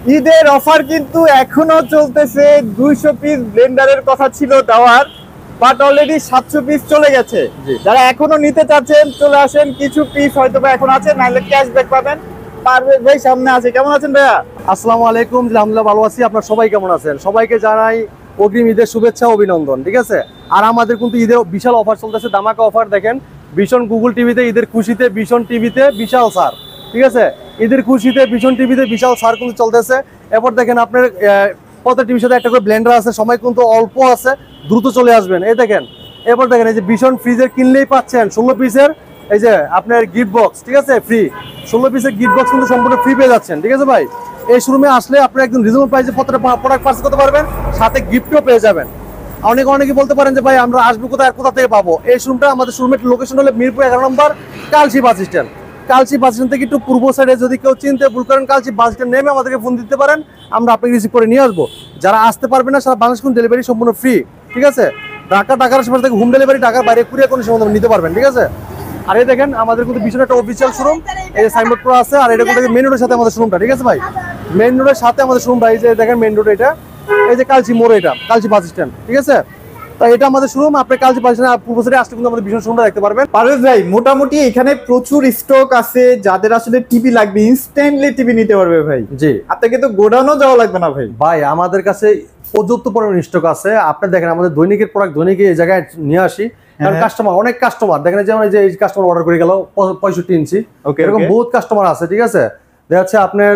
ঈদের অফার কিন্তু এখনো চলতেছে। 200 পিস ব্লেন্ডারের কথা ছিল দেওয়ার, বাট অলরেডি 700 পিস চলে গেছে। যারা এখনো নিতে চাচ্ছেন চলে আসেন, কিছু পিস হয়তো বা এখন আছে, নাহলে ক্যাশব্যাক পাবেন। পারভেজ ভাই সামনে আছে, কেমন আছেন ভাইয়া? আসসালামু আলাইকুম, আলহামদুলিল্লাহ ভালো আছি। আপনারা সবাই কেমন আছেন? সবাইকে জানাই অগ্রিম ঈদের শুভেচ্ছা, অভিনন্দন। ঠিক আছে, আর আমাদের কিন্তু ঈদের বিশাল অফার চলতেছে, ধামাকা অফার। দেখেন, ভীষণ গুগল টিভিতে ঈদের খুশিতে, ভীষণ টিভিতে বিশাল ছাড়। ঠিক আছে, ঈদের খুশিতে ভীষণ টিভিতে বিশাল ছাড় কিন্তু চলতেছে। এরপর দেখেন আপনার প্রত্যেক টিভির সাথে একটা করে ব্লেন্ডার আছে, সময় কিন্তু অল্প আছে, দ্রুত চলে আসবেন। এই দেখেন, এরপর দেখেন এই যে ভীষণ ফ্রিজের কিনলেই পাচ্ছেন 16 পিসের এই যে আপনার গিফট বক্স। ঠিক আছে, ফ্রি 16 পিসের গিফট বক্স কিন্তু সম্পূর্ণ ফ্রি পেয়ে যাচ্ছেন। ঠিক আছে ভাই, এই শোরুমে আসলে আপনি একদম রিজনেবল প্রাইসে প্রত্যেকটা প্রোডাক্ট পারচেজ করতে পারবেন, সাথে গিফটও পেয়ে যাবেন। অনেকে বলতে পারেন যে ভাই আমরা আসবো কোথায়, আর কোথা থেকে পাবো? এই শোরুমটা, আমাদের শোরুমের লোকেশন হলো মিরপুর 11 নম্বর Kalshi bus stand. Kalshi bus stand থেকে একটু পূর্ব সাইডে যদি কেউ চিনতে ভুল করেন, কালচি বাস স্ট্যান্ড নেমে আমাদেরকে ফোন দিতে পারেন, আমরা আপনাকে রিসিভ করে নিয়ে আসবো। যারা আসতে পারবে না, সারা বাংলাদেশ কিন্তু ডেলিভারি সম্পূর্ণ ফ্রি। ঠিক আছে, ঢাকার আশেপাশে থেকে হোম ডেলিভারি, ঢাকার বাইরে কুরিয়ার কোনো সময় নিতে পারবেন। ঠিক আছে, আর এই দেখেন আমাদের কিন্তু ভীষণ একটা অফিসিয়াল শোরুম, এই যে সাইনবোর্ড করা আছে, আর এটা কিন্তু মেইন রোডের সাথে আমাদের শোরুমটা। ঠিক আছে ভাই, মেইন রোডের সাথে আমাদের শোরুমটা, এই যে দেখেন মেইন রোড, এটা এই যে কালচি মোড়, এটা কালচি বাস স্ট্যান্ড। ঠিক আছে, তো এটা আমাদের শোরুম। আপনি কালচি বাস স্ট্যান্ড পূর্ব সাইডে আসলে কিন্তু আমাদের ভীষণ শোরুমটা দেখতে পারবেন। পারভেজ ভাই, মোটামুটি এখানে প্রচুর স্টক আছে, যাদের আসলে টিভি লাগবে ইনস্ট্যান্টলি টিভি নিতে পারবে ভাই। জি, আপনাকে তো গোডাউনও যাওয়া লাগবে না ভাই। ভাই আমাদের কাছে পর্যাপ্ত পরিমাণ স্টক আছে। আপনি দেখেন আমাদের দৈনিকের প্রোডাক্ট দৈনিক এই জায়গায় নিয়ে আসি, কারণ কাস্টমার, অনেক কাস্টমার দেখেন, যেমন এই যে এই কাস্টমার অর্ডার করে গেল 65 ইঞ্চি, এরকম বহুত কাস্টমার আছে। ঠিক আছে, দেখা যাচ্ছে আপনার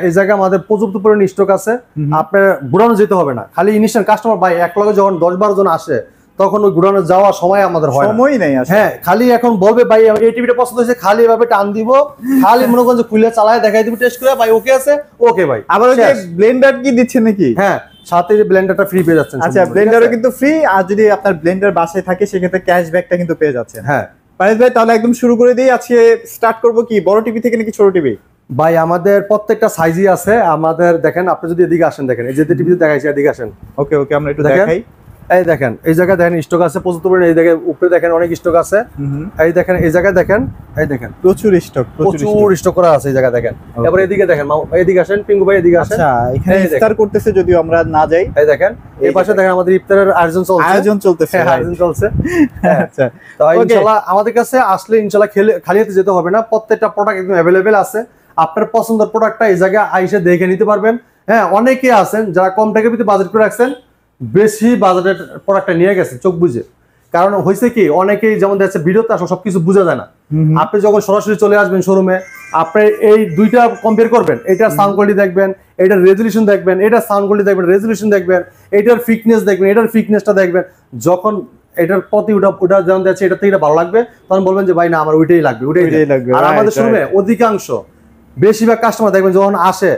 এই জায়গায় আমাদের পর্যাপ্ত পরিমাণ স্টক আছে, আপনার ঘুরানো যেতে হবে না। খালি ইনিশিয়াল কাস্টমার ভাই এক লগে যখন 10-12 জন আসে, তখন ওই ঘুরানো যাওয়ার সময় আমাদের হয় সময় নেই। হ্যাঁ, খালি এখন বলবে ভাই এই টিভিটা পছন্দ হয়েছে, খালি এভাবে টান দিব, খালি মনে করেন যে খুলে চালায় দেখাই দিব, টেস্ট করে ভাই ওকে আছে, ওকে ভাই। আবার ওই যে ব্লেন্ডার কি দিচ্ছে নাকি? হ্যাঁ, সাথে যে ব্লেন্ডারটা ফ্রি পেয়ে যাচ্ছেন। আচ্ছা, ব্লেন্ডারও কিন্তু ফ্রি, আর যদি আপনার ব্লেন্ডার বাসায় থাকে সেক্ষেত্রে ক্যাশব্যাকটা কিন্তু পেয়ে যাচ্ছেন। হ্যাঁ পারভেজ ভাই, তাহলে একদম শুরু করে দিই। আজকে স্টার্ট করব কি, বড় টিভি থেকে নাকি ছোট টিভি? ভাই আমাদের প্রত্যেকটা সাইজই আছে আমাদের। দেখেন, আপনি যদি এদিকে আসেন, দেখেন এই যে টিভিতে দেখাইছি, এদিকে আসেন। ওকে ওকে, আমরা একটু দেখাই। এই দেখেন এই জায়গায় দেখেন স্টক আছে প্রচুর পরিমাণে, এই দেখেন উপরে দেখেন অনেক স্টক আছে। এই দেখেন এই জায়গায় দেখেন, এই দেখেন প্রচুর স্টক, প্রচুর স্টক করা আছে এই জায়গায় দেখেন। এবার এদিকে দেখেন, এদিকে আসেন পিঙ্গু ভাই, এদিকে আসেন। আচ্ছা, এখানে ইফতার করতেছে, যদিও আমরা না যাই। এই দেখেন এই পাশে দেখেন আমাদের ইফতারের আয়োজন চলছে। আচ্ছা, তো ইনশাআল্লাহ আমাদের কাছে আসলে ইনশাআল্লাহ খালি হাতে যেতে হবে না, প্রত্যেকটা প্রোডাক্ট একদম अवेलेबल আছে। আপনার পছন্দের প্রোডাক্টটা এই জায়গায় আইসা দেখে নিতে পারবেন। হ্যাঁ, অনেকে আছেন যারা কম টাকার ভিতরে বাজেট করে রাখছেন, বেশি বাজেটের প্রোডাক্টটা নিয়ে গেছে চোখ বুঝে। কারণ হয়েছে কি, অনেকেই যেমন দেখছে ভিডিওতে আসলে সবকিছু বোঝা যায় না। আপনি যখন সরাসরি চলে আসবেন শোরুমে, আপনি এই দুইটা কম্পেয়ার করবেন, এটার সাউন্ড কোয়ালিটি দেখবেন, এটার রেজলিউশন দেখবেন, এটার সাউন্ড কোয়ালিটি দেখবেন, রেজলিউশন দেখবেন, এটার ফিটনেস দেখবেন, এটার ফিটনেসটা দেখবেন। যখন এটার প্রতি ওটা যেমন দেখছে এটা থেকে ভালো লাগবে, তখন বলবেন যে ভাই না, আমার ওইটাই লাগবে, ওইটাই লাগবে। আর আমাদের শোরুমে অধিকাংশ বেশিরভাগ কাস্টমার দেখবেন যখন আসে,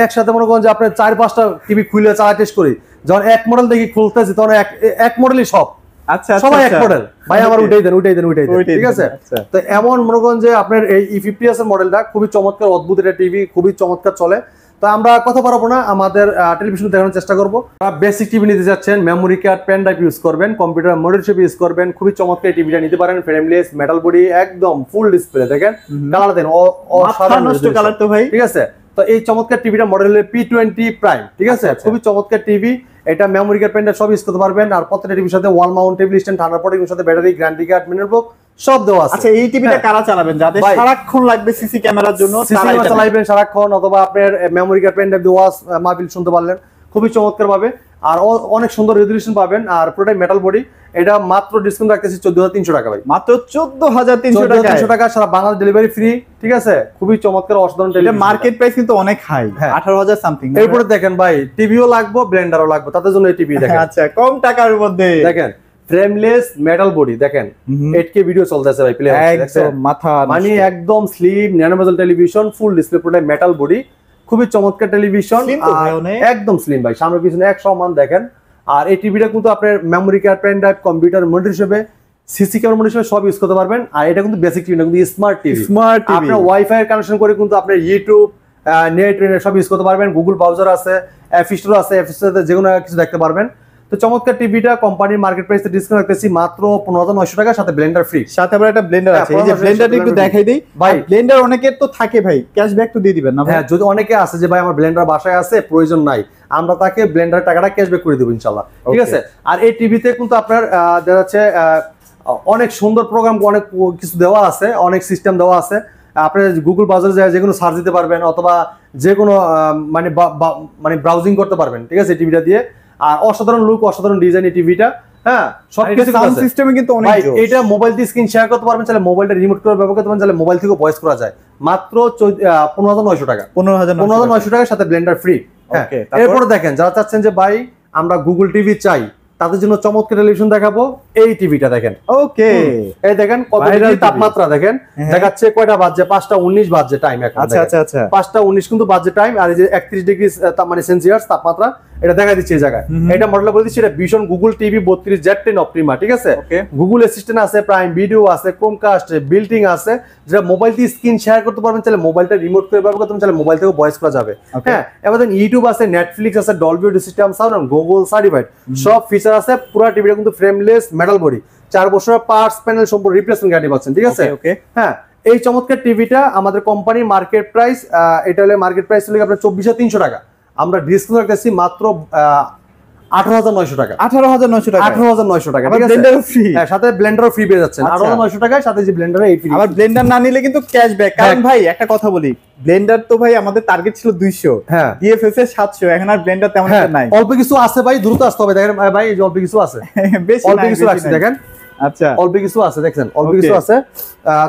একসাথে মনে করেন যে আপনার 4-5টা টিভি খুলে চালা টেস্ট করি, যখন এক মডেল দেখি খুলতেছি, তখন এক মডেলই সব। আচ্ছা, সবাই এক মডেল, ভাই আমার ওইটাই দেন। ঠিক আছে, তো এমন মনে করেন যে আপনার এই E50s এর মডেলটা খুবই চমৎকার, অদ্ভুত একটা টিভি, খুবই চমৎকার চলে। তো আমরা কথা পারবো না, আমাদের টেলিভিশন দেখানোর চেষ্টা করবো। বেসিক টিভি নিতে যাচ্ছেন, memory card, pen drive use করবেন, কম্পিউটার মনিটর ইউজ করবেন, খুবই চমৎকার টিভিটা নিতে পারেন। ফ্রেমলেস, মেটাল বডি, একদম ফুল ডিসপ্লে। দেখেন কালার দেন, অসাধারণ কালার তো ভাই। ঠিক আছে, তো এই চমৎকার টিভিটা মডেল P20 প্রাইম। ঠিক আছে, খুবই চমৎকার টিভি। এটা মেমোরি কার্ড, পেন ড্রাইভ সব ইউজ করতে পারবেন। আর প্রত্যেকটা টিভির সাথে ওয়াল মাউন্ট টেবিল স্ট্যান্ড, থান্ডারবোল্টের সাথে ব্যাটারি, গ্যারান্টি কার্ড, মিনার বুক সব দেওয়া আছে। আচ্ছা, এই টিভিটা কারা চালাবেন? যাদের সারাক্ষণ লাগবে সিসি ক্যামেরার জন্য, তারা চালাবেন সারাক্ষণ, অথবা আপনার মেমোরি কার্ড, পেন ড্রাইভ দিয়ে ওয়াজ মাহফিল শুনতে পারলেন খুবই চমৎকার ভাবে। আর অনেক সুন্দর রেজলিউশন পাবেন। আর পুরোটাই মেটাল বডি। এটা মাত্র ডিসকাউন্ট রাখতেছি 14,300 টাকা ভাই, মাত্র 14,300 টাকা, সারা বাংলাদেশ ডেলিভারি ফ্রি। ঠিক আছে, খুবই চমৎকার অসাধারণ টেলিভিশন। মার্কেট প্রাইস কিন্তু অনেক হাই, 18,000 সামথিং। এরপরে দেখেন ভাই, টিভিও লাগবে, ব্লেন্ডারও লাগবে, তাদের জন্য এই টিভি দেখেন। আচ্ছা, কম টাকার মধ্যে দেখেন, ফ্রেমলেস মেটাল বডি, দেখেন 8K ভিডিও চলতেছে ভাই, প্লে একদম মাথা মানে একদম স্লিম ন্যানো বেজেল টেলিভিশন, ফুল ডিসপ্লে, পুরোটাই মেটাল বডি, খুবই চমৎকার টেলিভিশন, একদম স্লিম ভাই, সামনে পিছনে এক সমান। দেখেন, আর এই টিভিটা কিন্তু আপনার memory card, pen drive, computer monitor হিসেবে, সিসি ক্যামেরা মনিটর হিসেবে সব ইউজ করতে পারবেন। আর এটা কিন্তু বেসিক টিভি না, কিন্তু স্মার্ট টিভি। আপনার ওয়াইফাই এর কানেকশন করে কিন্তু আপনার ইউটিউব, নেট সব ইউজ করতে পারবেন। গুগল ব্রাউজার আছে, অ্যাপ স্টোর আছে, অ্যাপ স্টোরে যে কোনো কিছু দেখতে পারবেন। তো চমৎকার টিভিটা কোম্পানির মার্কেট প্রাইস ডিসকাউন্ট রাখতেছি মাত্র 15,900 টাকা, সাথে ব্লেন্ডার ফ্রি। সাথে আবার একটা ব্লেন্ডার আছে, এই যে ব্লেন্ডারটা একটু দেখাই দেই ভাই। ব্লেন্ডার অনেকের তো থাকে ভাই, ক্যাশব্যাক তো দিয়ে দিবেন না ভাই? হ্যাঁ, যদি অনেকে আছে যে ভাই আমার ব্লেন্ডার বাসায় আছে, প্রয়োজন নাই, আমরা তাকে ব্লেন্ডার টাকাটা ক্যাশব্যাক করে দেবো ইনশাআল্লাহ, ঠিক আছে। আর এই টিভিতে কিন্তু আপনার দেখা যাচ্ছে অনেক সুন্দর প্রোগ্রাম, অনেক কিছু দেওয়া আছে, অনেক সিস্টেম দেওয়া আছে। আপনি গুগল ব্রাউজারে যায় যে কোনো সার্চ দিতে পারবেন, অথবা যে কোনো মানে ব্রাউজিং করতে পারবেন, ঠিক আছে টিভিটা দিয়ে। আর অসাধারণ লুক, অসাধারণ ডিজাইন এই টিভিটা। হ্যাঁ, সবকিছু সাউন্ড সিস্টেমে কিন্তু অনেক ভাই, এটা মোবাইল দিয়ে স্ক্রিন শেয়ার করতে পারবেন, চাইলে মোবাইলটা রিমোট করে ব্যবহার করতে পারবেন, চাইলে মোবাইল থেকে ভয়েস করা যায়। মাত্র 15,900 টাকা, 15,900 টাকার সাথে ব্লেন্ডার ফ্রি। হ্যাঁ, এরপরে দেখেন যারা চাচ্ছেন যে ভাই আমরা গুগল টিভি চাই, তাদের জন্য চমৎকার টেলিভিশন দেখাবো। এই টিভিটা দেখেন, ওকে, এই দেখেন কত ডিগ্রি তাপমাত্রা, দেখেন দেখাচ্ছে কয়টা বাজে, 5:19 বাজে টাইম এখন। আচ্ছা আচ্ছা আচ্ছা, 5:19 কিন্তু বাজে টাইম। আর এই যে 31 ডিগ্রি মানে সেলসিয়াস তাপমাত্রা, এটা দেখা দিচ্ছে এই জায়গায়। এটা মডেল বলে দিচ্ছি, এটা vision Google TV 32Z10 Optima, ঠিক আছে। গুগল অ্যাসিস্ট্যান্ট আছে, প্রাইম ভিডিও আছে, ক্রোমকাস্ট, বিল্টিং আছে, যেটা মোবাইল দিয়ে স্ক্রিন শেয়ার করতে পারবেন, চাইলে মোবাইলটা রিমোট করে ব্যবহার করতে পারবেন, চাইলে মোবাইল থেকে ভয়েস করা যাবে। হ্যাঁ, এবার ইউটিউব আছে, নেটফ্লিক্স আছে, Dolby audio system sound, Google certified সব ফিচার আছে। পুরো টিভিটা কিন্তু ফ্রেমলেস মেটাল বডি, 4 বছরের পার্টস প্যানেল সম্পূর্ণ রিপ্লেসমেন্ট গ্যারান্টি পাচ্ছেন, ঠিক আছে। হ্যাঁ, এই চমৎকার টিভিটা আমাদের কোম্পানির মার্কেট প্রাইস, এটা হলে মার্কেট প্রাইস হলে আপনার 24,300 টাকা, আমরা ডিসকাউন্ট রাখতেছি মাত্র 18,900 টাকা। 18,900 টাকা, 18,900 টাকা, ঠিক আছে। ব্লেন্ডারও ফ্রি, হ্যাঁ, সাথে ব্লেন্ডারও ফ্রি পেয়ে যাচ্ছেন 18,900 টাকায়, সাথে যে ব্লেন্ডার এই ফ্রি। আবার ব্লেন্ডার না নিলে কিন্তু ক্যাশব্যাক। কারণ ভাই একটা কথা বলি, ব্লেন্ডার তো ভাই আমাদের টার্গেট ছিল 200, হ্যাঁ, ডিএফএস এর 700, এখন আর ব্লেন্ডার তেমন একটা নাই। অল্প কিছু আছে ভাই, দ্রুত আসতে হবে। দেখেন ভাই, এই যে অল্প কিছু আছে, বেশি অল্প কিছু আছে, দেখেন। আচ্ছা, অল্প কিছু আছে, দেখছেন অল্প কিছু আছে।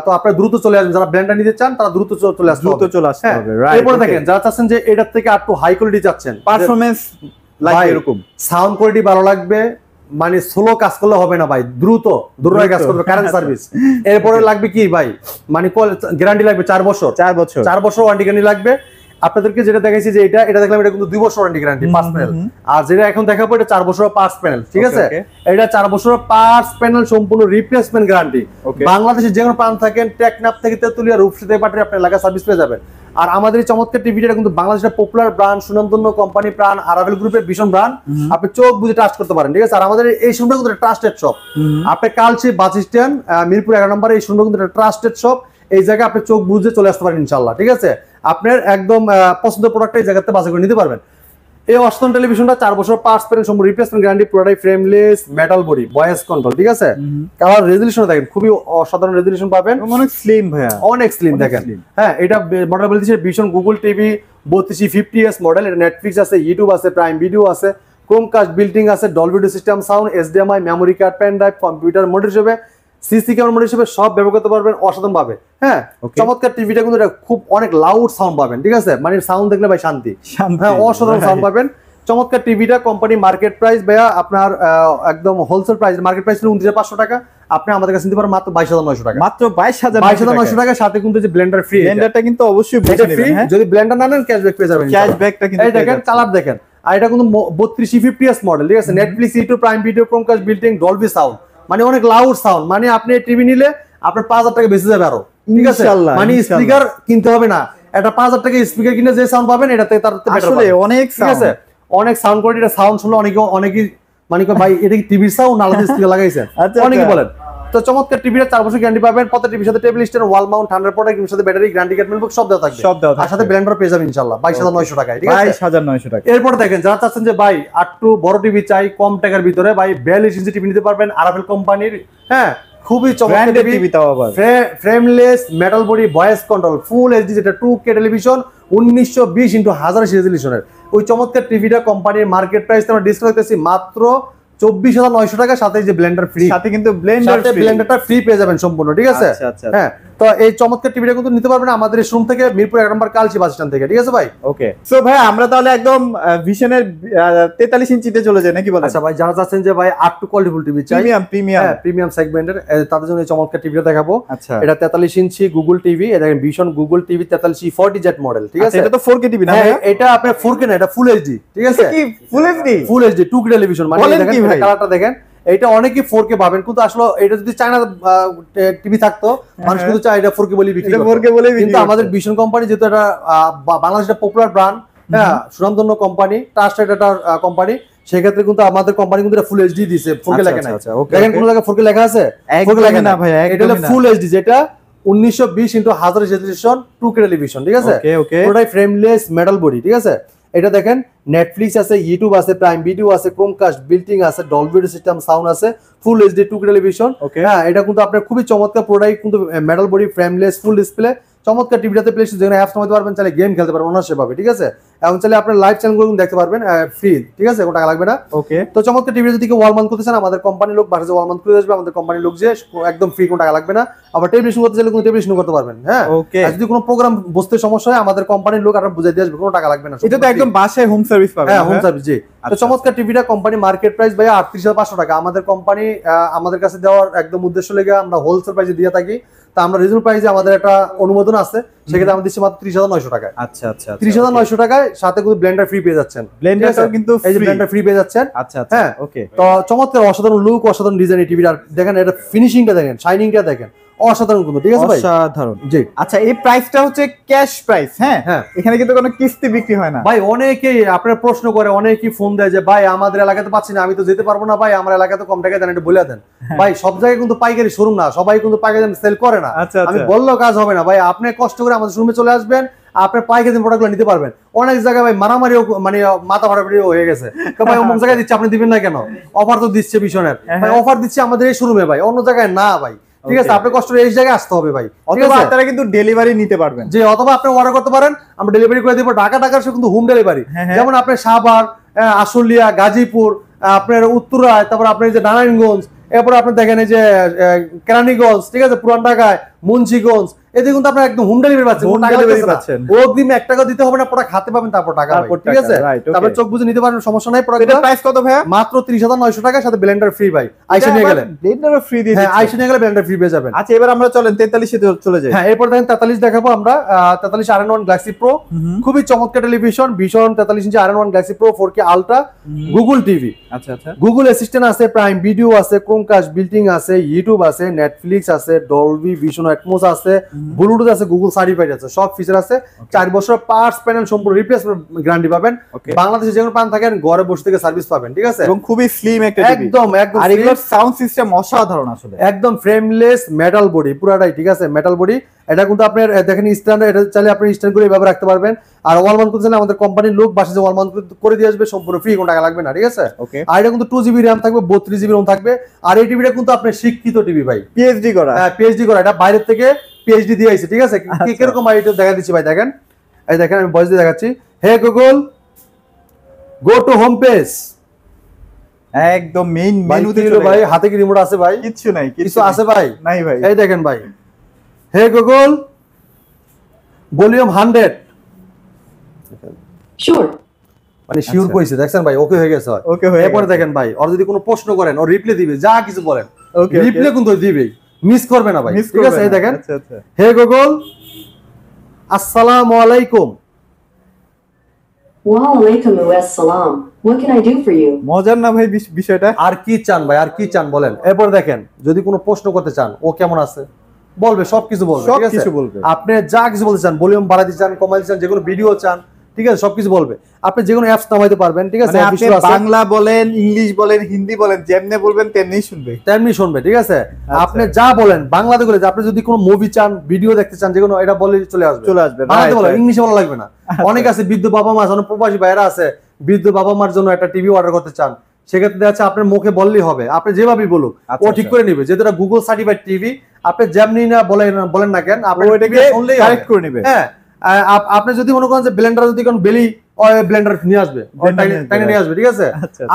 তো আপনারা দ্রুত চলে আসবেন, যারা ব্লেন্ডার নিতে চান তারা দ্রুত চলে আসতে হবে, দ্রুত চলে আসতে হবে। এরপর দেখেন যারা চাচ্ছেন যে এটার থেকে একটু হাই কোয়ালিটি চাচ্ছেন, পারফরম্যান্স লাগবে, এরকম সাউন্ড কোয়ালিটি ভালো লাগবে, মানে স্লো কাজ করলে হবে না ভাই, দ্রুত কাজ করবে, কারেন্ট সার্ভিস। এরপরে লাগবে কি ভাই, মানে গ্যারান্টি লাগবে 4 বছর, 4 বছর ওয়ারেন্টি গ্যারান্টি লাগবে। আপনাদেরকে যেটা দেখাইছি যে এটা দেখলাম, এটা কিন্তু 2 বছর ওয়ারেন্টি গ্যারান্টি পার্টস প্যানেল। আর যেটা এখন দেখাবো এটা 4 বছর পার্টস প্যানেল, ঠিক আছে। এটা 4 বছর পার্টস প্যানেল সম্পূর্ণ রিপ্লেসমেন্ট গ্যারান্টি। বাংলাদেশের যে কোনো প্রান্ত থাকেন, টেকনাফ থেকে তেতুলিয়া, রূপসী পাঠিয়ে আপনার এলাকা সার্ভিস পেয়ে যাবেন। আর আমাদের এই চমৎকার টিভিটা কিন্তু বাংলাদেশের পপুলার ব্র্যান্ড, সুনামধন্য কোম্পানি, প্রাণ আরাভেল গ্রুপের ভীষণ ব্র্যান্ড, আপনি চোখ বুঝে ট্রাস্ট করতে পারেন, ঠিক আছে। আর আমাদের এই শোরুমটা কিন্তু ট্রাস্টেড শপ, আপনি কালচি বাস স্ট্যান্ড মিরপুর 11 নম্বরে এই শোরুমটা কিন্তু ট্রাস্টেড শপ। এই জায়গায় আপনি চোখ বুঝে চলে আসতে পারেন ইনশাআল্লাহ, ঠিক আছে। আপনার একদম পছন্দের প্রোডাক্ট এই জায়গাতে বাছাই করে নিতে পারবেন। এই অষ্টম টেলিভিশনটা 4 বছর পার্টস প্যানেল সম্পূর্ণ রিপ্লেসমেন্ট গ্যারান্টি, পুরোটাই frameless metal body, voice control, ঠিক আছে। কালার রেজোলিউশন দেখেন, খুবই অসাধারণ রেজোলিউশন পাবেন, অনেক স্লিম ভাইয়া, অনেক স্লিম দেখেন। হ্যাঁ, এটা মডেল বলে দিচ্ছে Vision Google TV 3250S model. এটা নেটফ্লিক্স আছে, ইউটিউব আছে, প্রাইম ভিডিও আছে, ক্রোমকাস্ট, বিল্টিং আছে, Dolby audio system sound, HDMI, memory card, pen drive, computer mode হিসেবে, সিসি ক্যামেরা মোড হিসেবে সব ব্যবহার করতে পারবেন অসাধারণ ভাবে। হ্যাঁ, চমৎকার টিভিটা কিন্তু এটা খুব অনেক লাউড সাউন্ড পাবেন, ঠিক আছে। মানে সাউন্ড দেখলে ভাই শান্তি, হ্যাঁ, অসাধারণ সাউন্ড পাবেন। চমৎকার টিভিটা কোম্পানি মার্কেট প্রাইস ভাইয়া আপনার একদম হোলসেল প্রাইস, মার্কেট প্রাইস ছিল 29,500 টাকা, আপনি আমাদের কাছে নিতে পারেন মাত্র 22,900 টাকা, মাত্র 22,900 টাকা। সাথে কিন্তু যে ব্লেন্ডার ফ্রি, ব্লেন্ডারটা কিন্তু অবশ্যই ফ্রি। যদি ব্লেন্ডার না নেন ক্যাশব্যাক পেয়ে যাবেন, ক্যাশব্যাকটা কিন্তু এই দেখেন কালার দেখেন। আর এটা কিন্তু 3250S মডেল, ঠিক আছে। Netflix, YouTube, prime video, Chromecast, বিল্টিং, Dolby sound, মানে অনেক লাউড সাউন্ড। মানে আপনি টিভি নিলে আপনার 5,000 টাকা বেঁচে যাবে আরো, ঠিক আছে। মানে স্পিকার কিনতে হবে না, এটা 5,000 টাকা স্পিকার কিনে যে সাউন্ড পাবেন এটাতে তার আসলে অনেক, ঠিক আছে, অনেক সাউন্ড কোয়ালিটি। এটা সাউন্ড শুনলে অনেকেই মানে ভাই এটা কি টিভির সাউন্ড আলাদা স্পিকার লাগাইছেন, অনেকে বলেন। তো চমৎকার টিভিটা 4 বছর গ্যারান্টি পাবেন, প্রত্যেক টিভির সাথে টেবিল স্ট্যান্ড, ওয়াল মাউন্ট, ঠান্ডার প্রোডাক্ট, এর সাথে ব্যাটারি, গ্যারান্টি কার্ড, মেমো সব দেওয়া থাকবে, আর সাথে ব্লেন্ডার পেয়ে যাবেন ইনশাআল্লাহ 22,900 টাকায়, ঠিক আছে। 22,900 টাকা। এরপর দেখেন যারা চাচ্ছেন যে ভাই একটু বড় টিভি চাই কম টাকার ভিতরে, ভাই 42 ইঞ্চি টিভি নিতে পারবেন আরাভেল কোম্পানির। হ্যাঁ, খুবই চমৎকার টিভি, তাও আবার frameless metal body, voice control, full HD, যেটা 2K টেলিভিশন, 1920x1080 রেজোলিউশনের। ওই চমৎকার টিভিটা কোম্পানির মার্কেট প্রাইস আমরা ডিসকাউন্ট করতেছি মাত্র 24,900 টাকা, সাথে যে ব্লেন্ডার ফ্রি, সাথে কিন্তু ব্লেন্ডারটা ফ্রি পেয়ে যাবেন সম্পূর্ণ, ঠিক আছে। হ্যাঁ, তো এই চমৎকার টিভিটা কিন্তু নিতে পারবেন আমাদের শোরুম থেকে, মিরপুর 1 নম্বর কালচি বাস স্ট্যান্ড থেকে, ঠিক আছে ভাই। ওকে, সো ভাই আমরা তাহলে একদম ভিশনের 43 ইঞ্চিতে চলে যাই নাকি বলেন? আচ্ছা ভাই, যারা চাচ্ছেন যে ভাই আপ টু কোয়ালিটিফুল টিভি চাই, প্রিমিয়াম সেগমেন্টের, তাদের জন্য এই চমৎকার টিভিটা দেখাবো। আচ্ছা, এটা 43 ইঞ্চি গুগল টিভি, এটা vision Google TV 4340Z model, ঠিক আছে। এটা তো 4K টিভি না, এটা আপনার 4K না, এটা ফুল এইচডি, ঠিক আছে। কি full HD? Full HD 2K television, মানে দেখেন কালারটা দেখেন। এটা অনেকেই 4K পাবেন, কিন্তু আসলে এটা যদি চায়না টিভি থাকতো মানুষ কিন্তু চায় এটা 4K বলে বিক্রি করে, কিন্তু আমাদের ভিশন কোম্পানি যেহেতু এটা বাংলাদেশের পপুলার ব্র্যান্ড, হ্যাঁ, সুনামধন্য কোম্পানি, ট্রাস্টেড একটা কোম্পানি, সেক্ষেত্রে কিন্তু আমাদের কোম্পানি কিন্তু ফুল এইচডি দিছে, 4K লেখা নাই। দেখেন কোন জায়গায় 4K লেখা আছে? 4K লেখা না ভাই, এটা হলো ফুল এইচডি, যেটা 1920x1000 রেজোলিউশন 2K টেলিভিশন, ঠিক আছে? পুরোটাই ফ্রেমলেস মেটাল বডি, ঠিক আছে? এটা দেখেন নেটফ্লিক্স আছে, ইউটিউব আছে, প্রাইম ভিডিও আছে, ক্রোমকাস্ট, বিল্টিং আছে, ডলবি সিস্টেম সাউন্ড আছে, ফুল এইচডি 2K টেলিভিশন। হ্যাঁ, এটা কিন্তু আপনার খুবই চমৎকার প্রোডাক্ট, কিন্তু metal body, frameless, full display, চমৎকার টিভিটাতে প্লে যেখানে অ্যাপস নামাতে পারবেন, চাইলে গেম খেলতে পারবেন অনার্সে পাবে, ঠিক আছে? এবং চাইলে আপনার লাইভ চ্যানেলগুলো দেখতে পারবেন ফ্রি, ঠিক আছে? কোনো টাকা লাগবে না। তো চমৎকার টিভিটা যদি ওয়াল মাউন্ট করতে চান, আমাদের কোম্পানির লোক বাসায় ওয়াল মাউন্ট করে আসবে, আমাদের কোম্পানির লোক যে একদম ফ্রি, কোনো টাকা লাগবে না। আবার টেলিভিশন করতে চাইলে কোনো টেলিভিশন করতে পারবেন। হ্যাঁ, আর যদি কোনো প্রোগ্রাম বুঝতে সমস্যা হয়, আমাদের কোম্পানির লোক আপনার বুঝাই দিয়ে আসবে, কোনো টাকা লাগবে না। এটা তো একদম বাসায় হোম সার্ভিস পাবেন। হ্যাঁ, হোম সার্ভিস, জি। তো চমৎকার টিভিটা কোম্পানি মার্কেট প্রাইস ভাই 38,500 টাকা। আমাদের কোম্পানি আমাদের কাছে দেওয়ার একদম উদ্দেশ্য লেগে আমরা হোলসেল প্রাইসে দিয়ে থাকি। তা আমরা রিজনেবল প্রাইসে আমাদের একটা অনুমোদন আছে, সেক্ষেত্রে আমরা দিচ্ছি মাত্র 30,900 টাকায়। আচ্ছা আচ্ছা, 30,900 টাকায় সাথে কিন্তু ব্লেন্ডার ফ্রি পেয়ে যাচ্ছেন। ব্লেন্ডারটাও কিন্তু এই যে ব্লেন্ডার ফ্রি পেয়ে যাচ্ছেন। আচ্ছা আচ্ছা, হ্যাঁ, ওকে। তো চমৎকার অসাধারণ লুক, অসাধারণ ডিজাইন এই টিভিটা। দেখেন এটা ফিনিশিংটা দেখেন, শাইনিংটা দেখেন, অসাধারণ কিন্তু, ঠিক আছে ভাই? অসাধারণ, জি। আচ্ছা, এই প্রাইসটা হচ্ছে ক্যাশ প্রাইস। হ্যাঁ হ্যাঁ, এখানে কিন্তু কোনো কিস্তি বিক্রি হয় না ভাই। অনেকেই আপনারা প্রশ্ন করে, অনেকেই ফোন দেয় যে ভাই আমাদের এলাকাতে পাচ্ছি না, আমি তো যেতে পারবো না ভাই, আমার এলাকাতে কম টাকায় দেন, এটা বলে দেন। ভাই সব জায়গায় কিন্তু পাইকারি শোরুম না, সবাই কিন্তু পাইকারি সেল করে না। আমি বললেও কাজ হবে না ভাই, আপনি কষ্ট করে আমাদের শোরুমে চলে আসবেন, আপনি পাইকারি প্রোডাক্টগুলো নিতে পারবেন। অনেক জায়গায় ভাই মারামারিও, মানে মাথা ফাটাফাটিও হয়ে গেছে, ভাই অমুক জায়গায় দিচ্ছে আপনি দিবেন না কেন? অফার তো দিচ্ছে ভীষণের ভাই, অফার দিচ্ছে আমাদের এই শোরুমে ভাই, অন্য জায়গায় না ভাই, ঠিক আছে? আপনি কষ্ট করে এই জায়গায় আসতে হবে ভাই, ঠিক আছে? আপনারা কিন্তু ডেলিভারি নিতে পারবেন, যে অথবা আপনি অর্ডার করতে পারেন, আমরা ডেলিভারি করে দিব। ঢাকার সাথে কিন্তু হোম ডেলিভারি, যেমন আপনি সাভার, আশুলিয়া, গাজীপুর, আপনার উত্তরায়, তারপর আপনার যে নারায়ণগঞ্জ, এরপর আপনি দেখেন এই যে কেরানীগঞ্জ, ঠিক আছে, পুরান ঢাকায়, মুন্সিগঞ্জ, এতে কিন্তু আপনারা একদম হোম ডেলিভারি পাচ্ছেন। অগ্রিম 1 টাকা দিতে হবে না, প্রোডাক্ট হাতে পাবেন, তারপর টাকা, ঠিক আছে? তারপর চোখ বুঝে নিতে পারেন, সমস্যা নাই। এটার প্রাইস কত ভাই? মাত্র 30,900 টাকা, সাথে ব্লেন্ডার ফ্রি ভাই। আইসা নিয়ে গেলে ব্লেন্ডারও ফ্রি দিয়ে দিচ্ছি। হ্যাঁ, আইসা নিয়ে গেলে ব্লেন্ডার ফ্রি পেয়ে যাবেন। আচ্ছা, এবার আমরা চলেন 43 এ চলে যাই। হ্যাঁ, এরপর দেখেন 43 দেখাবো আমরা। 43 R1 গ্যালাক্সি প্রো, খুবই চমৎকার টেলিভিশন, ভীষণ 43 ইঞ্চি R1 Galaxy pro 4K ultra, Google TV. আচ্ছা আচ্ছা, গুগল অ্যাসিস্ট্যান্ট আছে, প্রাইম ভিডিও আছে, ক্রোমকাস্ট, বিল্টিং আছে, ইউটিউব আছে, নেটফ্লিক্স আছে, ডলবি ভিশন অ্যাটমোস আছে, ব্লুটুথ আছে, গুগল সার্টিফাইড আছে, সব ফিচার আছে। 4 বছর পার্টস প্যানেল সম্পূর্ণ রিপ্লেসমেন্ট গ্যারান্টি পাবেন। বাংলাদেশে যেকোনো প্রান্ত থাকেন ঘরে বসে থেকে সার্ভিস পাবেন, ঠিক আছে? এবং খুবই স্লিম একটা টিভি, একদম। আর এগুলোর সাউন্ড সিস্টেম অসাধারণ আসলে, একদম ফ্রেমলেস মেটাল বডি পুরাটাই, ঠিক আছে? Metal body. এটা কিন্তু আপনার দেখেন স্ট্যান্ড, এটা চাইলে আপনি স্ট্যান্ড করে এইভাবে রাখতে পারবেন। আর ওয়াল মাউন্ট করতে চাইলে আমাদের কোম্পানির লোক বাসে যে ওয়াল মাউন্ট করে দিয়ে আসবে, সম্পূর্ণ ফ্রি, কোনো টাকা লাগবে না, ঠিক আছে? আর এটা কিন্তু 2GB র্যাম থাকবে, 32GB রোম থাকবে। আর এই টিভিটা কিন্তু আপনার শিক্ষিত টিভি ভাই, পিএইচডি করা। হ্যাঁ, পিএইচডি করা, এটা বাইরে থেকে পিএইচডি দিয়ে আইছে, ঠিক আছে? কিরকম ভাই এটা দেখা দিচ্ছি ভাই, দেখেন এই দেখেন, আমি ভয়েস দিয়ে দেখাচ্ছি। Hey Google, go to home page. একদম মেইন মেনুতে ভাই, হাতে কি রিমোট আছে ভাই? কিচ্ছু নাই, কিছু আছে ভাই? নাই ভাই। এই দেখেন ভাই, হে গুগল, ভলিউম 100। শিওর, মানে শিওর কইছে, দেখছেন ভাই? ওকে হয়ে গেছে। ওকে হয়ে গেছে। এরপরে দেখেন ভাই, আর যদি কোনো প্রশ্ন করেন ও রিপ্লাই দিবে, যা কিছু বলেন রিপ্লাই কিন্তু দিবে, মিস করবে না ভাই, ঠিক আছে? এই দেখেন, আচ্ছা আচ্ছা, হে গুগল, আসসালামু আলাইকুম। ওয়ালাইকুম আসসালাম, what can I do for you? মজার না ভাই বিষয়টা? আর কি চান ভাই, আর কি চান বলেন? এরপর দেখেন, যদি কোনো প্রশ্ন করতে চান, ও কেমন আছে বলবে, সবকিছু বলবে, ঠিক আছে? সবকিছু বলবে। আপনি যা কিছু বলতে চান, ভলিউম বাড়াতে চান, কমাইতে চান, যেকোনো ভিডিও চান, ঠিক আছে, সবকিছু বলবে। আপনি যেকোনো অ্যাপস নামাইতে পারবেন, ঠিক আছে? আপনি বাংলা বলেন, ইংলিশ বলেন, হিন্দি বলেন, যেমনে বলবেন তেমনি শুনবে, তেমনি শুনবে, ঠিক আছে? আপনি যা বলেন বাংলাতে বলে, আপনি যদি কোনো মুভি চান, ভিডিও দেখতে চান, যেকোনো এটা বলে চলে আসবে। বাংলাতে বলেন, ইংলিশে বলা লাগবে না। অনেক আছে বৃদ্ধ বাবা মা, অনেক প্রবাসী ভাইরা আছে, বৃদ্ধ বাবা মার জন্য একটা টিভি অর্ডার করতে চান, সেক্ষেত্রে দেখা যাচ্ছে আপনার মুখে বললেই হবে, আপনি যেভাবেই বলুক ও ঠিক করে নিবে। যেহেতু এটা গুগল সার্টিফাইড টিভি, আপনি যেমনি না বলেন না কেন, আপনি ওইটাকে কারেক্ট করে নেবে। হ্যাঁ, আপনি যদি মনে করেন যে ব্লেন্ডার, যদি কোন বেলি ব্লেন্ডার নিয়ে আসবে, টাইনে নিয়ে আসবে, ঠিক আছে?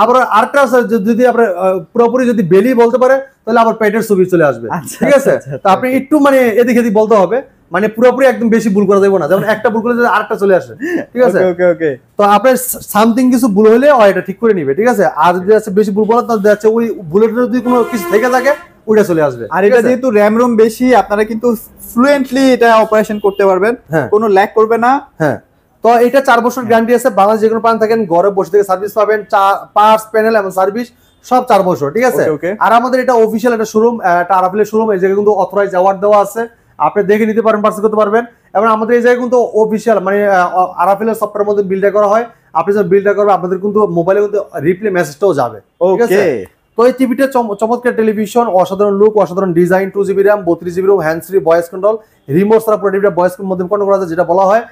আবার আরেকটা আছে, যদি আপনি পুরোপুরি যদি বেলি বলতে পারে, তাহলে আবার পেটের ছবি চলে আসবে, ঠিক আছে? তো আপনি একটু মানে এদিক এদিক বলতে হবে, মানে পুরোপুরি একদম বেশি ভুল করা যাবে না, যেমন একটা ভুল করলে আরেকটা চলে আসে, ঠিক আছে? ওকে ওকে, তো আপনার সামথিং কিছু ভুল হলে এটা ঠিক করে নিবে, ঠিক আছে? আর যদি আছে বেশি ভুল বলা, তাহলে দেখা ওই ভুলের যদি কোনো কিছু থেকে থাকে, ওইটা চলে আসবে। আর এটা যেহেতু র্যাম রোম বেশি, আপনারা কিন্তু ফ্লুয়েন্টলি এটা অপারেশন করতে পারবেন, কোনো ল্যাগ করবে না। হ্যাঁ, তো এটা 4 বছর গ্যারান্টি আছে। বাংলাদেশ যেকোনো প্রান্ত থাকেন ঘরে বসে থেকে সার্ভিস পাবেন, পার্টস প্যানেল এবং সার্ভিস সব 4 বছর, ঠিক আছে? আর আমাদের এটা অফিশিয়াল একটা শোরুম, একটা আরাফেলের শোরুম, এই জায়গায় কিন্তু অথরাইজ অ্যাওয়ার্ড দেওয়া আছে, আপনি দেখে নিতে পারেন, পার্সেল করতে পারবেন। এবং আমাদের এই জায়গায় কিন্তু অফিশিয়াল, মানে আরাফেলের সফটওয়্যারের মধ্যে বিল্ড করা হয়। আপনি যখন বিলটা করবেন আপনাদের কিন্তু মোবাইলে কিন্তু রিপ্লে মেসেজটাও যাবে, ঠিক আছে? ওকে। তো এই টিভিটা চমৎকার টেলিভিশন, অসাধারণ লুক, অসাধারণ design, 2GB RAM, 32GB ROM, hand free voice control, remote ছাড়া পুরো টিভিটা ভয়েস মধ্যে কন্ট্রোল করা যায়, যেটা বলা হয়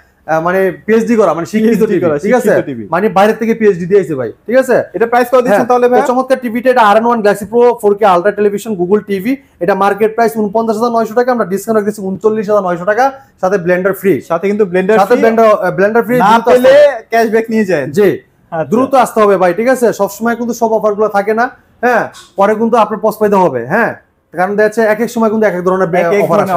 মানে পিএইচডি করা, মানে শিক্ষিত PhD টিভি, করা, ঠিক আছে? শিক্ষিত TV মানে বাইরে থেকে পিএইচডি দিয়েছে ভাই, ঠিক আছে? এটা প্রাইস কত দিচ্ছেন হ্যাঁ, তাহলে ভাই? তো চমৎকার টিভিটা, এটা RN1 Galaxy Pro 4K ultra television Google TV, এটা মার্কেট প্রাইস 49,900 টাকা, আমরা ডিসকাউন্ট রেখেছি 39,900 টাকা, সাথে ব্লেন্ডার ফ্রি, সাথে কিন্তু ব্লেন্ডার সাথে ব্লেন্ডার ফ্রি। না পেলে ক্যাশব্যাক নিয়ে যায়। জি, আচ্ছা। দ্রুত আসতে হবে ভাই, ঠিক আছে? সবসময় কিন্তু সব অফারগুলো থাকে না, হ্যাঁ, পরে কিন্তু আপনার পস্তাইতে হবে, হ্যাঁ, কারণ দেখা যাচ্ছে এক এক সময় কিন্তু এক এক ধরনের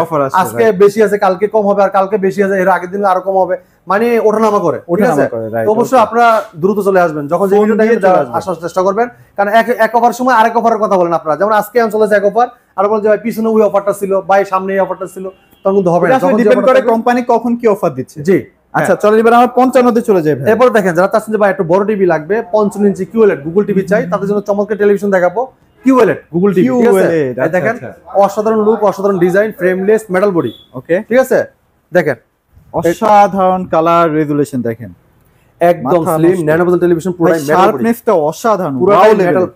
অফার আসে, আজকে বেশি আছে, কালকে কম হবে, আর কালকে বেশি আছে, এর আগের দিন আরো কম হবে, মানে ওঠানামা করে, ঠিক আছে? তো অবশ্যই আপনারা দ্রুত চলে আসবেন, যখন যে ভিডিও দেখেন আসার চেষ্টা করবেন, কারণ এক অফার সময় আরেক অফারের কথা বলেন আপনারা, যেমন আজকে চলেছে এক অফার, আর বলেন যে ভাই পিছনে ওই অফারটা ছিল, ভাই সামনে এই অফারটা ছিল, তখন কিন্তু হবে না, আসলে ডিপেন্ড করে কোম্পানি কখন কি অফার দিচ্ছে। জি। আচ্ছা চলো এবার আমরা 55 তে চলে যাই ভাই। এরপর দেখেন, যারা চাচ্ছেন যে ভাই একটু বড় টিভি লাগবে, 55 ইঞ্চি কিউএলইডি গুগল টিভি চাই, তাদের জন্য চমৎকার টেলিভিশন দেখাবো, কিউএলইডি গুগল টিভি, ঠিক আছে? QLED, এই দেখেন, আচ্ছা। অসাধারণ লুক, অসাধারণ ডিজাইন, ফ্রেমলেস মেটাল বডি, ওকে, ঠিক আছে? দেখেন অসাধারণ কালার রেজুলেশন দেখেন, একদম মাথা স্লিম নষ্ট। ন্যানো টেলিভিশন, পুরাই মেটাল বডি, শার্পনেসটা অসাধারণ,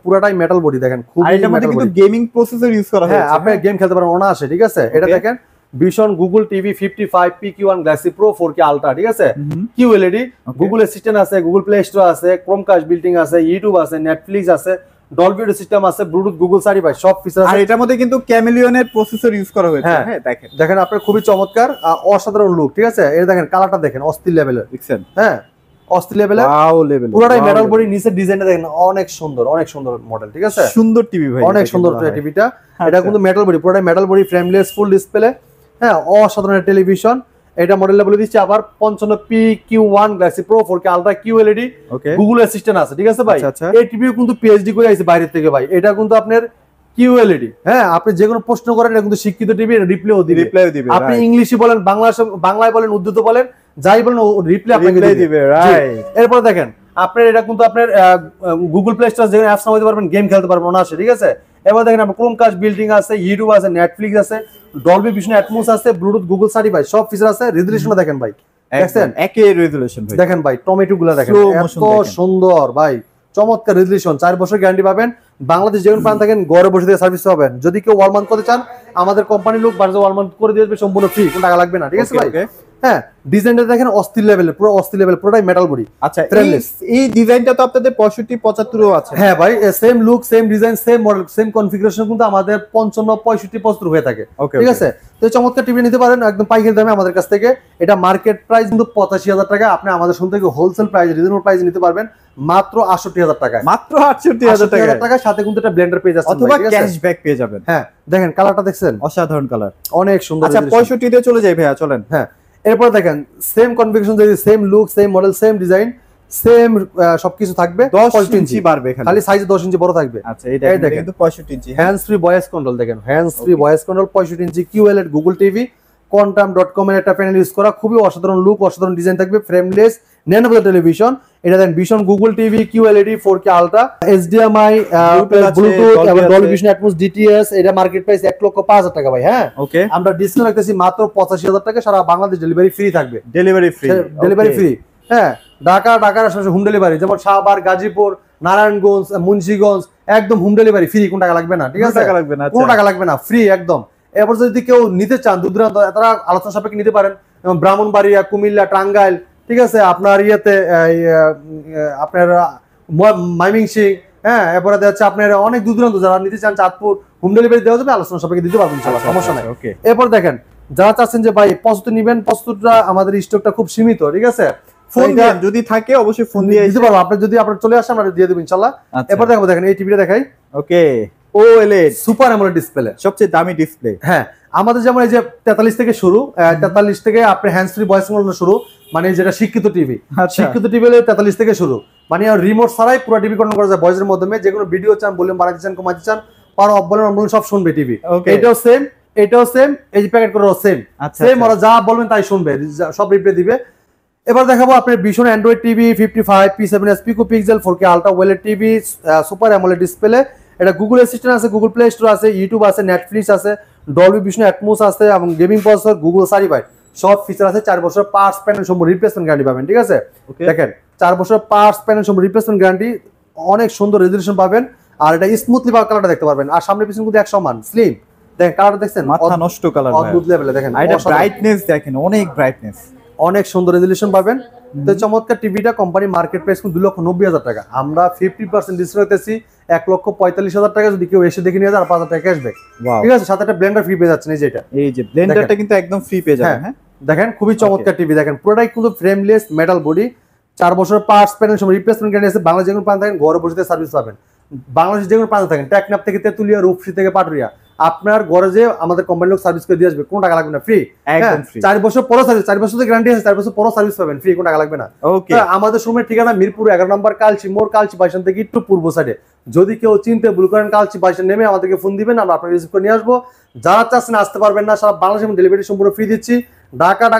পুরাটাই মেটাল বডি, দেখেন খুব। আর এটার মধ্যে কিন্তু গেমিং প্রসেসর ইউজ করা হ্যাঁ, হয়েছে। আপনি গেম খেলতে পারেন অনায়াসে, ঠিক আছে? এটা Okay. দেখেন vision Google TV 55 PQ1 Galaxy Pro 4K ultra, ঠিক আছে? কিউএলইডি, গুগল অ্যাসিস্ট্যান্ট আছে, গুগল প্লে স্টোর আছে, ক্রোমকাস্ট বিল্ডিং আছে, ইউটিউব আছে, নেটফ্লিক্স আছে, ডলবি অডিও সিস্টেম আছে, ব্লুটুথ, গুগল সার্টিফাইড সব ফিচার আর আছে। এটার মধ্যে কিন্তু ক্যামেলিয়নের প্রসেসর ইউজ করা হয়েছে। হ্যাঁ। হ্যাঁ দেখেন, দেখেন আপনার খুবই চমৎকার, অসাধারণ লুক, ঠিক আছে? এই দেখেন কালারটা দেখেন, অস্থির লেভেলের, দেখছেন? হ্যাঁ, অস্থির লেভেলের, ওয়াও লেভেল, পুরোটাই মেটাল বডি, নিচের ডিজাইনটা দেখেন অনেক সুন্দর, অনেক সুন্দর মডেল, ঠিক আছে? সুন্দর টিভি ভাই, অনেক এটাকে সুন্দর বলা হয়। টিভিটা, এটা আচ্ছা। কিন্তু মেটাল বডি, পুরোটাই metal body, frameless, full display, হ্যাঁ, অসাধারণ টেলিভিশন। এটা মডেলটা বলে দিচ্ছি আবার, 55 PQ1 Galaxy Pro 4K ultra QLED, okay, Google assistant আছে, ঠিক আছে ভাই? আচ্ছা, আচ্ছা। এই টিভিও কিন্তু পিএইচডি করে আইছে বাইরে থেকে ভাই, এটা কিন্তু আপনার কিউএলইডি, হ্যাঁ, আপনি যে কোনো প্রশ্ন করেন এটা কিন্তু শিক্ষিত টিভি, রিপ্লেও দিবে, রিপ্লাই দিবে, আপনি right. ইংলিশে বলেন, বাংলায় বলেন, উর্দুতে বলেন, যাই বলেন রিপ্লে আপনাকে Reply দিবে, দিবে, জি। right. এরপর দেখেন আপনার এটা কিন্তু আপনার গুগল প্লে স্টোর যেখানে অ্যাপস নামাতে পারবেন, গেম খেলতে পারবেন না, ঠিক আছে? এবার দেখেন আপনার ক্রোমকাস্ট বিল্ডিং আছে, ইউটিউব আছে, নেটফ্লিক্স আছে, ডলবি ভিশন অ্যাটমস আছে, ব্লুটুথ, গুগল সার্টিফাইড সব ফিচার আছে। রেজুলেশনটা দেখেন ভাই, দেখছেন? একই রেজুলেশন ভাই, দেখেন ভাই, টমেটো গুলা দেখেন, Slow এত motion দেখেন। সুন্দর ভাই, চমৎকার রেজুলেশন, 4 বছর গ্যারান্টি পাবেন, বাংলাদেশ যেমন পান থাকেন ঘরে বসে থেকে সার্ভিস পাবেন। যদি কেউ ওয়াল মাউন্ট করতে চান, আমাদের কোম্পানির লোক বাড়িতে ওয়াল মাউন্ট করে দিয়ে আসবে, সম্পূর্ণ ফ্রি, কোনো টাকা লাগবে না, ঠিক আছে Okay, ভাই? okay. হ্যাঁ, ডিজাইনটা দেখেন অস্থির লেভেলের, পুরো অস্থির লেভেল, পুরোটাই মেটাল বডি। আচ্ছা Frameless। এই ডিজাইনটা তো আপনাদের 65 75 আছে। হ্যাঁ ভাই, same look, same design, same model, same configuration কিন্তু আমাদের 55 65 75 হয়ে থাকে, Okay, ঠিক okay. আছে? তো এই চমৎকার টিভি নিতে পারেন একদম পাইকারি দামে আমাদের কাছ থেকে। এটা মার্কেট প্রাইস কিন্তু 85,000 টাকা, আপনি আমাদের শুন থেকে হোলসেল প্রাইস, রিজনেবল প্রাইসে নিতে পারবেন মাত্র 68,000 টাকায়, মাত্র 68,000 টাকা, টাকার সাথে কিন্তু একটা ব্লেন্ডার পেয়ে যাচ্ছে, অথবা ক্যাশব্যাক পেয়ে যাবেন। হ্যাঁ, দেখেন কালারটা দেখছেন, অসাধারণ কালার। অনেক সুন্দর। আচ্ছা resolution। 65 তে চলে যাই ভাইয়া, চলেন। হ্যাঁ, এরপর দেখেন same configuration, same look, same model, same design, same সবকিছু থাকবে, 10 ইঞ্চি বাড়বে খালি সাইজ 10 ইঞ্চি বড় থাকবে। আচ্ছা এই এই দেখেন। কিন্তু 65 ইঞ্চি। হ্যান্ডস ফ্রি ভয়েস কন্ট্রোল দেখেন, হ্যান্ডস ফ্রি ভয়েস কন্ট্রোল, 65 ইঞ্চি কিউএলইডি গুগল টিভি, quantum.com এর একটা প্যানেল ইউজ করা, খুবই অসাধারণ লুক, অসাধারণ ডিজাইন থাকবে, ফ্রেমলেস ন্যানো টেলিভিশন। এটা দেখেন vision Google TV QLED 4K ultra, HDMI, Bluetooth এবং ডলবি ভিশন অ্যাটমস ডিটিএস। এটা মার্কেট প্রাইস 1,05,000 টাকা ভাই। হ্যাঁ, ওকে, আমরা ডিসকাউন্ট রাখতেছি মাত্র 85,000 টাকা, সারা বাংলাদেশ ডেলিভারি ফ্রি থাকবে, ডেলিভারি ফ্রি, ডেলিভারি ফ্রি। হ্যাঁ, ঢাকার আশেপাশে হোম ডেলিভারি, যেমন শাহবাগ, গাজীপুর, নারায়ণগঞ্জ, মুন্সিগঞ্জ, একদম হোম ডেলিভারি ফ্রি, কোনো টাকা লাগবে না, ঠিক আছে? টাকা লাগবে না, কোনো টাকা লাগবে না, ফ্রি একদম। এরপর যদি কেউ নিতে চান দূর দূরান্ত, তারা আলোচনা সাপেক্ষে নিতে পারেন, যেমন ব্রাহ্মণবাড়িয়া, কুমিল্লা, টাঙ্গাইল, ঠিক আছে? আপনার ইয়েতে আপনার ময়মনসিংহ, হ্যাঁ, এরপরে হচ্ছে আপনার অনেক দূর দূরান্ত যারা নিতে চান, চাঁদপুর, হোম ডেলিভারি দেওয়া যাবে, আলোচনা সাপেক্ষে দিতে পারবেন, ইনশাআল্লাহ, সমস্যা নাই। ওকে, এরপর দেখেন যারা চাচ্ছেন যে ভাই 75 নিবেন, 75টা আমাদের স্টকটা খুব সীমিত, ঠিক আছে? ফোন দেন, যদি থাকে অবশ্যই ফোন দিয়ে দিতে পারবো, আপনি যদি আপনার চলে আসেন আমরা দিয়ে দেবো ইনশাআল্লাহ। আচ্ছা। এরপর দেখেন এই টিভিটা দেখাই, ওকে, OLED সুপার অ্যামোলেড ডিসপ্লে, সবচেয়ে দামি ডিসপ্লে। হ্যাঁ, আমাদের যেমন এই যে 43 থেকে শুরু, 43 থেকে আপনার হ্যান্ডস ফ্রি ভয়েস কন্ট্রোল শুরু, মানে যেটা শিক্ষিত টিভি, আচ্ছা। শিক্ষিত টিভি হলে 43 থেকে শুরু, মানে রিমোট ছাড়াই পুরো টিভি কন্ট্রোল করা যায় ভয়েসের মাধ্যমে, যে কোনো ভিডিও চান, ভলিউম বাড়াতে চান, কমাতে চান, পাওয়ার অফ বলেন, অন বলেন, সব শুনবে টিভি। Okay. এটাও সেম, এটাও সেম, এই যে প্যাকেট করাও সেম, আচ্ছা, সেম, আচ্ছা। ওরা যা বলবেন তাই শুনবে, সব রিপ্লে দিবে। এবার দেখাবো আপনার Vision Android TV 55 P7s pico pixel 4K ultra OLED TV, super AMOLED display. এটা গুগল অ্যাসিস্ট্যান্ট আছে, গুগল প্লে স্টোর আছে, ইউটিউব আছে, নেটফ্লিক্স আছে, ডলবি ভিশন অ্যাটমস আছে এবং গেমিং প্রসেসর, গুগল সার্টিফাইড সব ফিচার আছে, 4 বছর পার্টস প্যানেল সম্পূর্ণ রিপ্লেসমেন্ট গ্যারান্টি পাবেন, ঠিক আছে? Okay. দেখেন 4 বছর পার্টস প্যানেল সব রিপ্লেসমেন্ট গ্যারান্টি, অনেক সুন্দর রেজুলেশন পাবেন। আর এটা স্মুথলি কালারটা দেখতে পারবেন। আর সামনে পিছনে কিন্তু এক সমান স্লিম, দেখেন কালারটা দেখছেন মাথা নষ্ট কালার, অদ্ভুত লেভেলে দেখেন। আর এটা ব্রাইটনেস দেখেন, অনেক ব্রাইটনেস, অনেক সুন্দর রেজুলেশন পাবেন। তো চমৎকার টিভিটা কোম্পানি মার্কেট প্রাইস 2,90,000 টাকা, আমরা 50% ডিসকাউন্ট দিতেছি 1,45,000 টাকা। যদি কেউ এসে দেখে নিয়ে যায় আর 5,000 টাকা ক্যাশব্যাক, ঠিক আছে, সাথে একটা ব্লেন্ডার ফ্রি পেয়ে যাচ্ছেন। এই যে এটা, এই যে ব্লেন্ডারটা কিন্তু একদম ফ্রি পেয়ে যাবেন। হ্যাঁ দেখেন খুবই চমৎকার টিভি, দেখেন পুরোটাই কিন্তু ফ্রেমলেস মেটাল বডি, 4 বছর পার্টস প্যানেল সব রিপ্লেসমেন্ট গ্যারান্টি আছে। বাংলাদেশ যে কোনো প্রান্তে থাকেন ঘরে বসে সার্ভিস পাবেন। বাংলাদেশ যে কোনো প্রান্তে থাকেন, টেকনাফ থেকে তেতুলিয়া, রূপসী থেকে পাটুরিয়া, আপনার ঘরে যে আমাদের কোম্পানির লোক সার্ভিস করে দিয়ে আসবে, কোনো টাকা লাগবে না, ফ্রি, একদম ফ্রি। 4 বছর পরও সার্ভিস, 4 বছর গ্যারান্টি আছে, 4 বছর পরও সার্ভিস পাবেন ফ্রি, কোনো টাকা লাগবে না। ওকে, আমাদের শোরুমের ঠিকানা মিরপুর 11 নম্বর কালচি মোড়, কালচি বাইশান থেকে একটু পূর্ব সাইডে। যদি কেউ চিনতে ভুল করেন কালচি বাইশান নেমে আমাদেরকে ফোন দিবেন, আমরা আপনাকে রিসিভ করে নিয়ে আসবো। যারা চাচ্ছেন আসতে পারবেন না, সারা বাংলাদেশে ডেলিভারি সম্পূর্ণ ফ্রি দিচ্ছি। ঢাকার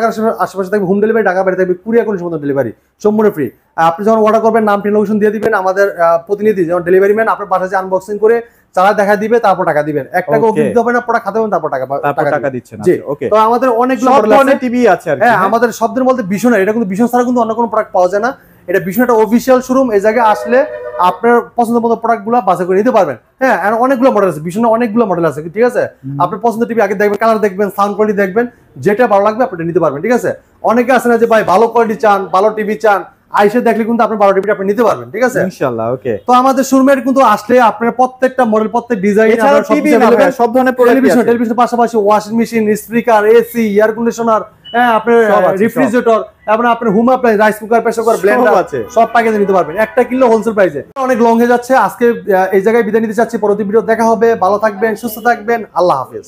আশেপাশে থাকবে হোম ডেলিভারি, ঢাকা বাইরে থাকবে কুরিয়ার কোনো সম্পূর্ণ ডেলিভারি সম্পূর্ণ ফ্রি। আপনি যখন অর্ডার করবেন নাম লোকেশন দিয়ে দিবেন, আমাদের প্রতিনিধি যেমন ডেলিভারি ম্যান আপনার বাসায় আনবক্সিং করে চালা দেখা দিবে, তারপর টাকা দিবেন। 1 টাকা অগ্রিম দিতে হবে না, পড়া খাতে হবে, তারপর টাকা দিচ্ছেন। জি, ওকে। তো আমাদের অনেকগুলো মডেল আছে, টিভি আছে আর হ্যাঁ, আমাদের শব্দের বলতে ভীষণ, এটা কিন্তু ভীষণ ছাড়া কিন্তু অন্য কোনো প্রোডাক্ট পাওয়া যায় না। এটা ভীষণ একটা অফিসিয়াল শোরুম, এই জায়গায় আসলে আপনার পছন্দের মতো প্রোডাক্টগুলো বাছাই করে নিতে পারবেন। হ্যাঁ, আর অনেকগুলো মডেল আছে, ভীষণ অনেকগুলো মডেল আছে, ঠিক আছে। আপনার পছন্দের টিভি আগে দেখবেন, কালার দেখবেন, সাউন্ড কোয়ালিটি দেখবেন, যেটা ভালো লাগবে আপনি নিতে পারবেন, ঠিক আছে। অনেকে আছে না যে ভাই ভালো কোয়ালিটি চান, ভালো টিভি চান, আইসে দেখলে কিন্তু আপনি ভালো টিভিটা আপনি নিতে পারবেন, ঠিক আছে ইনশাআল্লাহ। ওকে, তো আমাদের শোরুমের কিন্তু আসলে আপনার প্রত্যেকটা মডেল, প্রত্যেক ডিজাইন, এছাড়া টিভি না ভাই, সব ধরনের টেলিভিশনের পাশাপাশি washing machine, speaker, AC, air conditioner, হ্যাঁ আপনার রেফ্রিজারেটর, এবং আপনার home appliance, rice cooker, pressure cooker, Blender আছে, সব প্যাকেজে নিতে পারবেন। একটা কিলো হোলসেল প্রাইসে। অনেক লং হয়ে যাচ্ছে, আজকে এই জায়গায় বিদায় নিতে চাচ্ছি। পরবর্তী ভিডিও দেখা হবে। ভালো থাকবেন, সুস্থ থাকবেন, আল্লাহ হাফেজ।